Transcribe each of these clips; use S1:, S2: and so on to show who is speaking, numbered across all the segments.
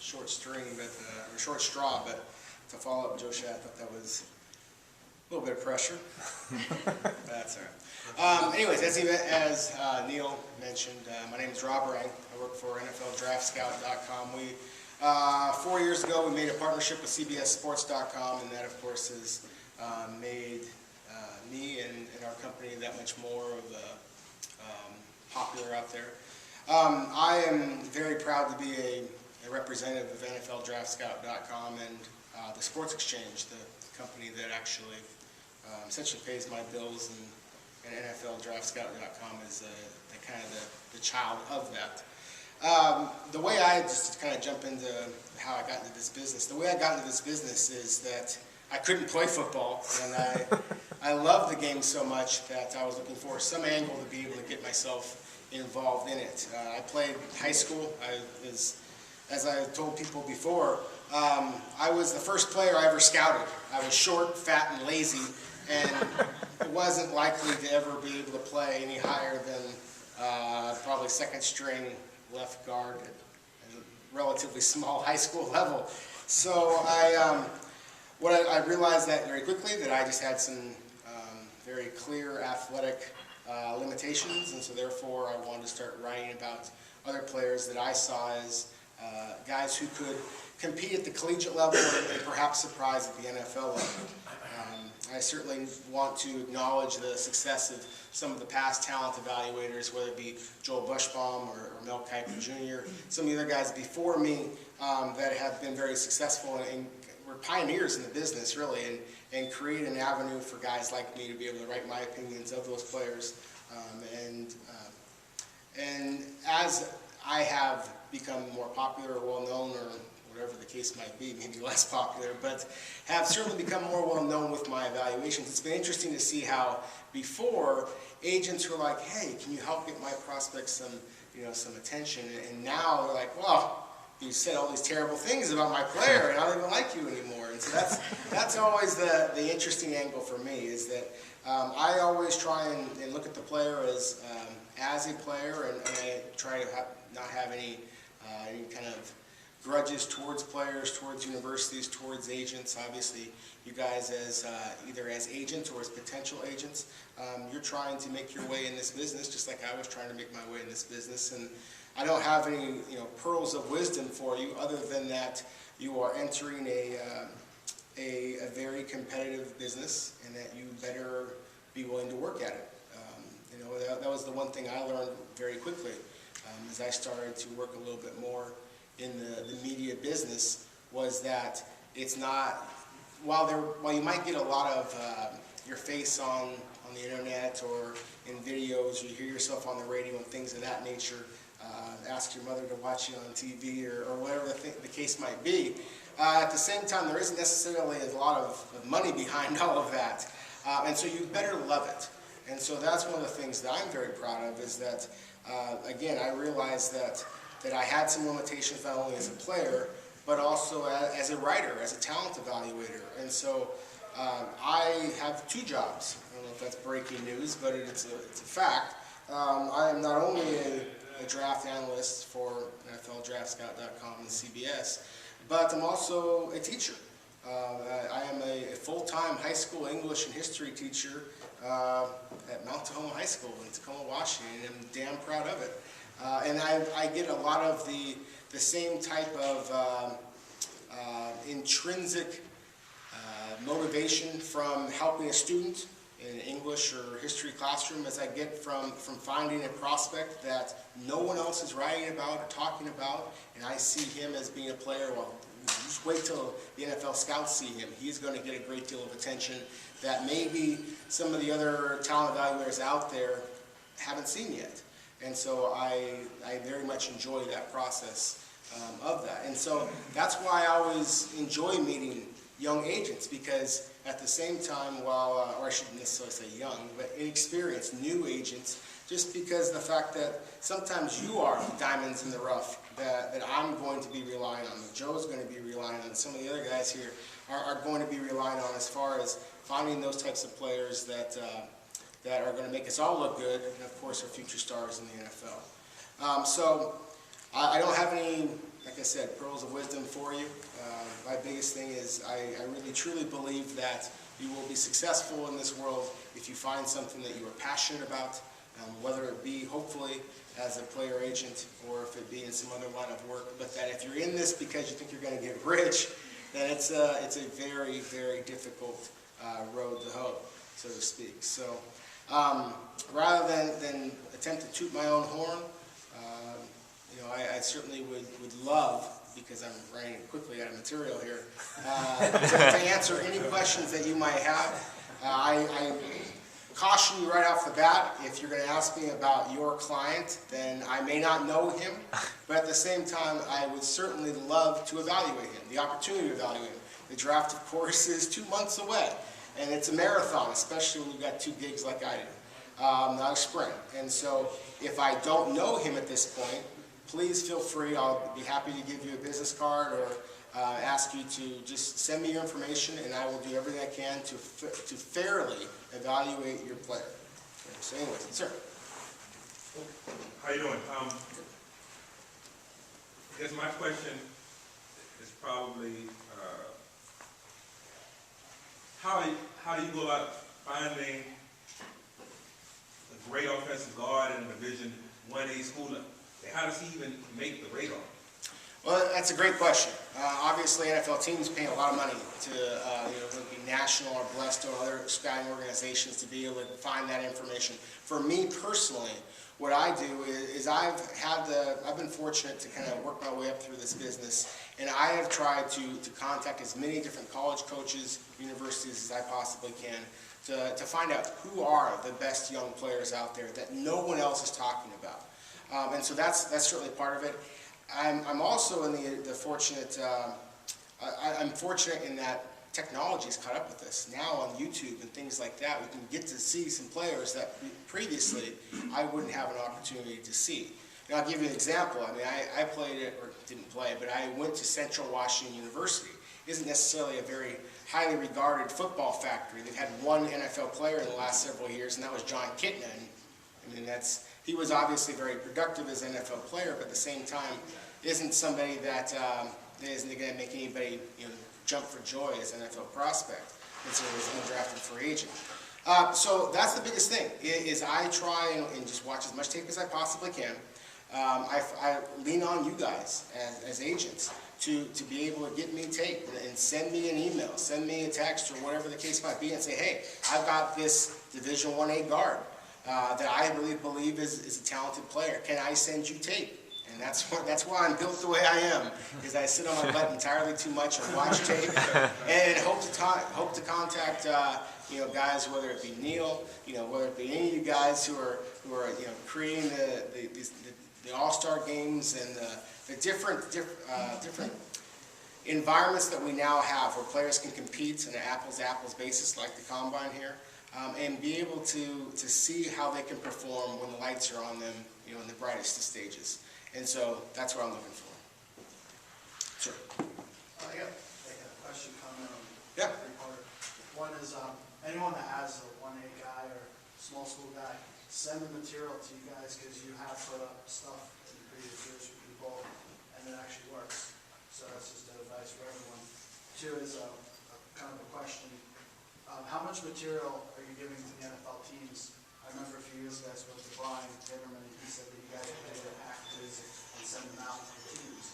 S1: short string, but or short straw. But to follow up Joe Shad, I thought that was a little bit of pressure. That's all right. Anyways, as Neil mentioned, my name is Rob Rang. I work for NFLDraftScout.com. We 4 years ago we made a partnership with CBSSports.com, and that of course has made me and our company that much more of popular out there. I am very proud to be a representative of NFLDraftScout.com and the Sports Exchange, the company that actually essentially pays my bills, and NFLDraftScout.com is kind of the child of that. The way I just to kind of jump into how I got into this business, the way I got into this business is that I couldn't play football, and I loved the game so much that I was looking for some angle to be able to get myself involved in it. I played high school. As I told people before, I was the first player I ever scouted. I was short, fat, and lazy, and it wasn't likely to ever be able to play any higher than probably second string left guard at a relatively small high school level. So I realized that very quickly that I just had some very clear athletic limitations, and so therefore I wanted to start writing about other players that I saw as guys who could compete at the collegiate level and perhaps surprise at the NFL level. I certainly want to acknowledge the success of some of the past talent evaluators, whether it be Joel Bushbaum or Mel Kiper Jr., some of the other guys before me that have been very successful and were pioneers in the business, really, and create an avenue for guys like me to be able to write my opinions of those players. And as I have become more popular or well-known, or whatever the case might be, maybe less popular, but have certainly become more well-known with my evaluations, it's been interesting to see how before agents were like, hey, can you help get my prospects some attention? And now they're like, well, you said all these terrible things about my player, and I don't even like you anymore. And so that's always the interesting angle for me, is that I always try and look at the player as a player, and I try to not have any kind of grudges towards players, towards universities, towards agents. Obviously, you guys as either as agents or as potential agents, you're trying to make your way in this business, just like I was trying to make my way in this business. And I don't have any pearls of wisdom for you, other than that you are entering a very competitive business, and that you better be willing to work at it. That was the one thing I learned very quickly as I started to work a little bit more in the media business, was that it's not, while you might get a lot of your face on the internet or in videos, you hear yourself on the radio and things of that nature, ask your mother to watch you on TV or whatever the case might be. At the same time, there isn't necessarily a lot of money behind all of that, and so you better love it. And so that's one of the things that I'm very proud of, is that, again, I realized that I had some limitations not only as a player, but also as a writer, as a talent evaluator. And so I have two jobs. I don't know if that's breaking news, but it's a fact. I am not only a draft analyst for NFLDraftScout.com and CBS, but I'm also a teacher. I am a full-time high school English and history teacher at Mount Tacoma High School in Tacoma, Washington, and I'm damn proud of it. And I get a lot of the same type of intrinsic motivation from helping a student in an English or history classroom as I get from finding a prospect that no one else is writing about or talking about, and I see him as being a player. Well, just wait till the NFL scouts see him. He's going to get a great deal of attention that maybe some of the other talent evaluators out there haven't seen yet. And so I very much enjoy that process of that. And so that's why I always enjoy meeting young agents, because at the same time, while, or I shouldn't necessarily say young, but inexperienced new agents, just because the fact that sometimes you are the diamonds in the rough that I'm going to be relying on, that Joe's going to be relying on, some of the other guys here are going to be relying on, as far as finding those types of players that are going to make us all look good, and of course are future stars in the NFL. So I don't have any, like I said, pearls of wisdom for you. My biggest thing is I really truly believe that you will be successful in this world if you find something that you are passionate about, whether it be hopefully as a player agent or if it be in some other line of work. But that if you're in this because you think you're going to get rich, then it's a very, very difficult road to hoe, so to speak. So rather than attempt to toot my own horn, you know, I certainly would love, because I'm running quickly out of material here, to answer any questions that you might have. I caution you right off the bat, if you're going to ask me about your client, then I may not know him, but at the same time, I would certainly love to evaluate him, the opportunity to evaluate him. The draft, of course, is 2 months away, and it's a marathon, especially when you've got 2 gigs like I do, not a sprint. And so if I don't know him at this point, please feel free. I'll be happy to give you a business card or ask you to just send me your information, and I will do everything I can to fairly evaluate your player. Okay, so anyways, sir.
S2: How you doing? I guess my question is probably how do you go about finding a great offensive guard in a Division 1A school? How does he even make the radar?
S1: Well, that's a great question. Obviously, NFL teams pay a lot of money to, whether it be national or blessed or other scouting organizations to be able to find that information. For me personally, what I do is I've been fortunate to kind of work my way up through this business, and I have tried to contact as many different college coaches, universities as I possibly can to find out who are the best young players out there that no one else is talking about. And so that's certainly part of it. I'm also in the fortunate, I'm fortunate in that technology has caught up with us. Now on YouTube and things like that, we can get to see some players that previously I wouldn't have an opportunity to see. And I'll give you an example. I mean, I played it, or didn't play, but I went to Central Washington University. It isn't necessarily a very highly regarded football factory. They've had one NFL player in the last several years, and that was John Kitna. And, I mean, he was obviously very productive as an NFL player, but at the same time, isn't somebody that isn't going to make anybody jump for joy as an NFL prospect, considering he's an undrafted free agent. So that's the biggest thing, is I try and just watch as much tape as I possibly can. I lean on you guys as agents to be able to get me tape and send me an email, send me a text or whatever the case might be and say, hey, I've got this Division 1A guard that I really believe is a talented player. Can I send you tape? And that's why I'm built the way I am, because I sit on my butt entirely too much and watch tape, and hope to contact guys, whether it be Neil, whether it be any of you guys who are creating the All-Star games and the different environments that we now have where players can compete on an apples-to-apples basis, like the Combine here, and be able to see how they can perform when the lights are on them, in the brightest of stages. And so that's what I'm looking for. Sure.
S3: I got a question, comment on
S1: Yeah.
S3: three-part. One is anyone that has a 1A guy or small school guy, send the material to you guys because you have put up stuff in the previous years for people and it actually works. So that's just advice for everyone. Two is kind of a question. How much material are you giving to the NFL teams? I remember a few years ago I spoke to Brian Zimmerman and he said that you guys would take the packages and send them out to the teams.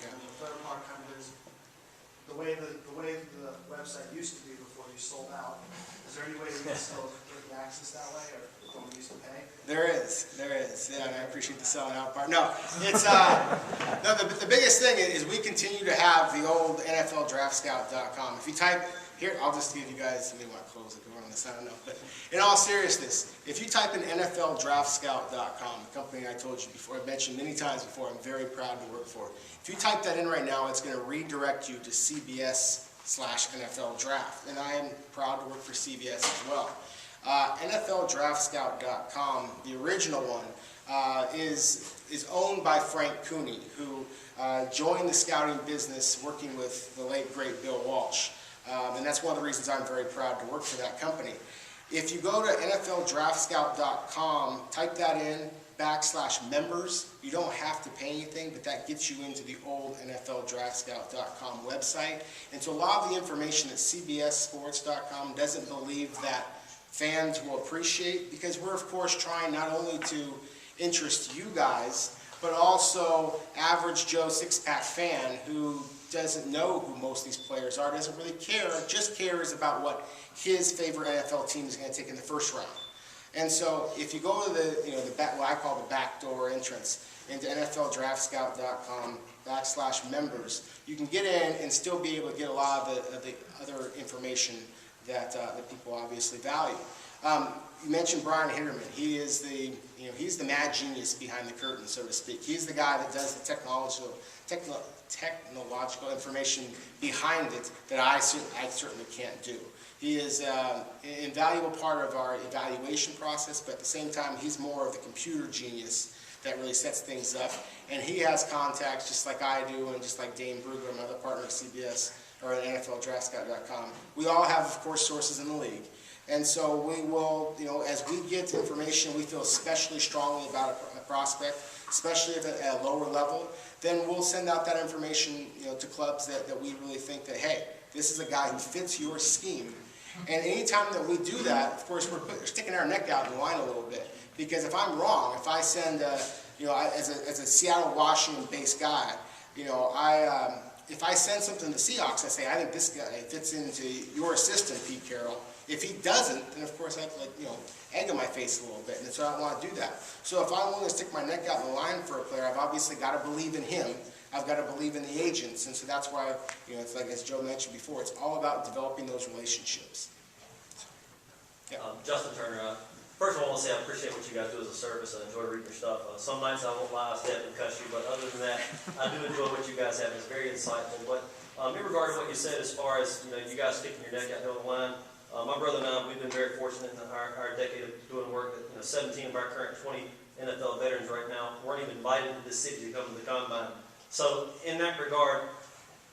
S1: Yeah.
S3: And the third part kind of is the way the website used to be before you sold out. Is there any way you can still get the access that way, or when we used to pay?
S1: There is. Yeah, and I appreciate the selling out part. No, it's no. The biggest thing is we continue to have the old NFLDraftScout.com. If you type here, I'll just give you guys. You may want to close the door on this. I don't know, but in all seriousness, if you type in NFLDraftScout.com, the company I told you before, I've mentioned many times before, I'm very proud to work for. If you type that in right now, it's going to redirect you to CBS/NFL Draft, and I am proud to work for CBS as well. NFLDraftScout.com, the original one, is owned by Frank Cooney, who joined the scouting business working with the late, great Bill Walsh. And that's one of the reasons I'm very proud to work for that company. If you go to NFLDraftScout.com, type that in, /members, you don't have to pay anything, but that gets you into the old NFLDraftScout.com website. And so a lot of the information that CBSSports.com doesn't believe that fans will appreciate, because we're of course trying not only to interest you guys, but also average Joe six-pack fan who doesn't know who most of these players are, doesn't really care, just cares about what his favorite NFL team is going to take in the first round. And so if you go to the, what I call the backdoor entrance into NFLDraftScout.com /members, you can get in and still be able to get a lot of the other information that people obviously value. You mentioned Brian Hitterman. He is he's the mad genius behind the curtain, so to speak. He's the guy that does the technological information behind it that I certainly can't do. He is an invaluable part of our evaluation process, but at the same time, he's more of the computer genius that really sets things up. And he has contacts just like I do, and just like Dane Brugler, my other partner at CBS, or at NFLDraftScout.com. We all have, of course, sources in the league. And so we will, as we get information we feel especially strongly about a prospect, especially if at a lower level, then we'll send out that information, to clubs that we really think that, hey, this is a guy who fits your scheme. And anytime that we do that, of course, we're sticking our neck out in the line a little bit. Because if I'm wrong, if I send, as a Seattle, Washington-based guy, if I send something to the Seahawks, I say, I think this guy fits into your system, Pete Carroll. If he doesn't, then of course I have egg on my face a little bit, and so I don't want to do that. So if I'm willing to stick my neck out in the line for a player, I've obviously got to believe in him. I've got to believe in the agents, and so that's why, it's like, as Joe mentioned before, it's all about developing those relationships. Yeah.
S4: Justin Turner, first of all, I want to say I appreciate what you guys do as a service. I enjoy reading your stuff. Some nights I won't lie, I step and cuss you, but other than that, I do enjoy what you guys have. It's very insightful. But in regard to what you said as far as, you guys sticking your neck out there on the line, my brother and I, we've been very fortunate in our decade of doing work that 17 of our current 20 NFL veterans right now weren't even invited to this city to come to the Combine. So in that regard,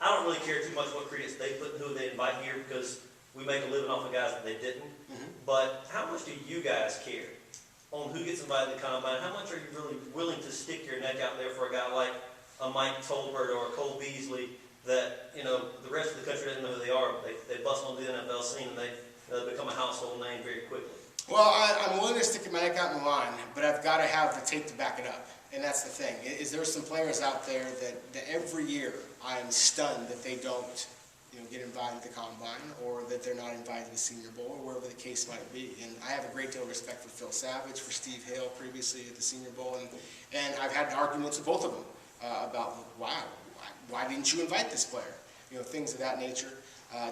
S4: I don't really care too much what credence they put and who they invite here, because we make a living off of guys that they didn't. But how much do you guys care on who gets invited to the Combine? How much are you really willing to stick your neck out there for a guy like a Mike Tolbert or a Cole Beasley that, the rest of the country doesn't know who they are, but they bust on the NFL scene and they become a household name very quickly?
S1: Well, I'm willing to stick my neck out in the line, but I've got to have the tape to back it up. And that's the thing. Is there some players out there that every year I'm stunned that they don't get invited to the Combine, or that they're not invited to the Senior Bowl, or wherever the case might be. And I have a great deal of respect for Phil Savage, for Steve Hale previously at the Senior Bowl, and I've had arguments with both of them about why didn't you invite this player? Things of that nature.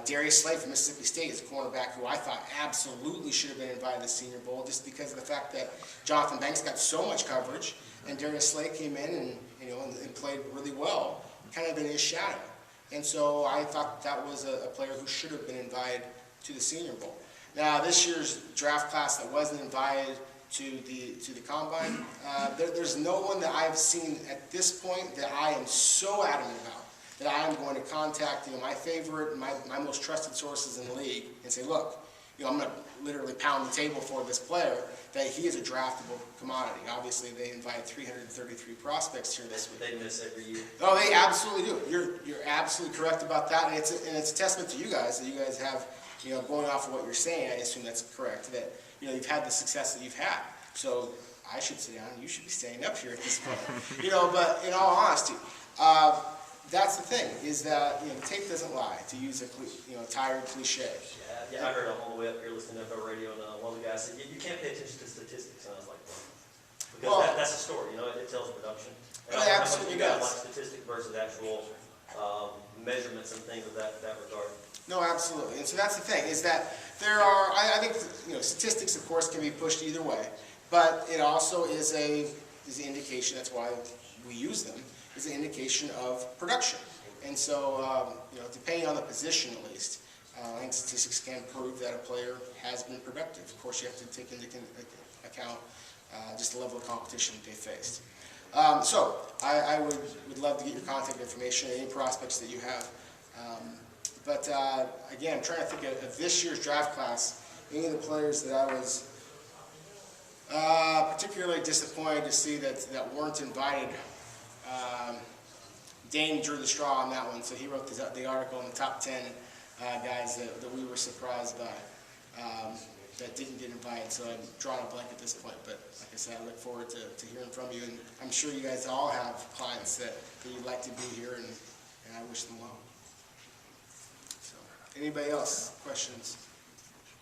S1: Darius Slay from Mississippi State is a cornerback who I thought absolutely should have been invited to the Senior Bowl, just because of the fact that Jonathan Banks got so much coverage, and Darius Slay came in and played really well, kind of in his shadow. And so I thought that was a player who should have been invited to the Senior Bowl. Now, this year's draft class that wasn't invited to the Combine, there's no one that I've seen at this point that I am so adamant about that I am going to contact my favorite, my most trusted sources in the league and say, look, I'm going to literally pound the table for this player, that he is a draftable commodity. Obviously, they invited 333 prospects here this week.
S4: They miss every year.
S1: Oh, they absolutely do. You're absolutely correct about that, and it's a testament to you guys that you guys have, going off of what you're saying, I assume that's correct, that you've had the success that you've had. So I should sit down, and you should be staying up here at this point. But in all honesty, that's the thing, is that the tape doesn't lie, to use a tired cliche.
S4: Yeah, I heard on the way up here listening to NFL radio, and one of the guys said, you can't pay attention to statistics. And I was like, because that's a story, it tells production. And
S1: It absolutely does.
S4: Like statistics versus actual measurements and things of that regard.
S1: No, absolutely. And so that's the thing, is that there are, I think, statistics, of course, can be pushed either way, but it also is an indication, that's why we use them, is an indication of production. And so, depending on the position at least, I think statistics can prove that a player has been productive. Of course, you have to take into account just the level of competition that they faced. So, I would love to get your contact information, any prospects that you have. But again, I'm trying to think of this year's draft class. any of the players that I was particularly disappointed to see that weren't invited. Dane drew the straw on that one, so he wrote the article on the top 10 guys that we were surprised by that didn't get invited. So I'm drawing a blank at this point, but like I said, I look forward to hearing from you, and I'm sure you guys all have clients that you'd like to be here, and I wish them well. So, anybody else? Questions?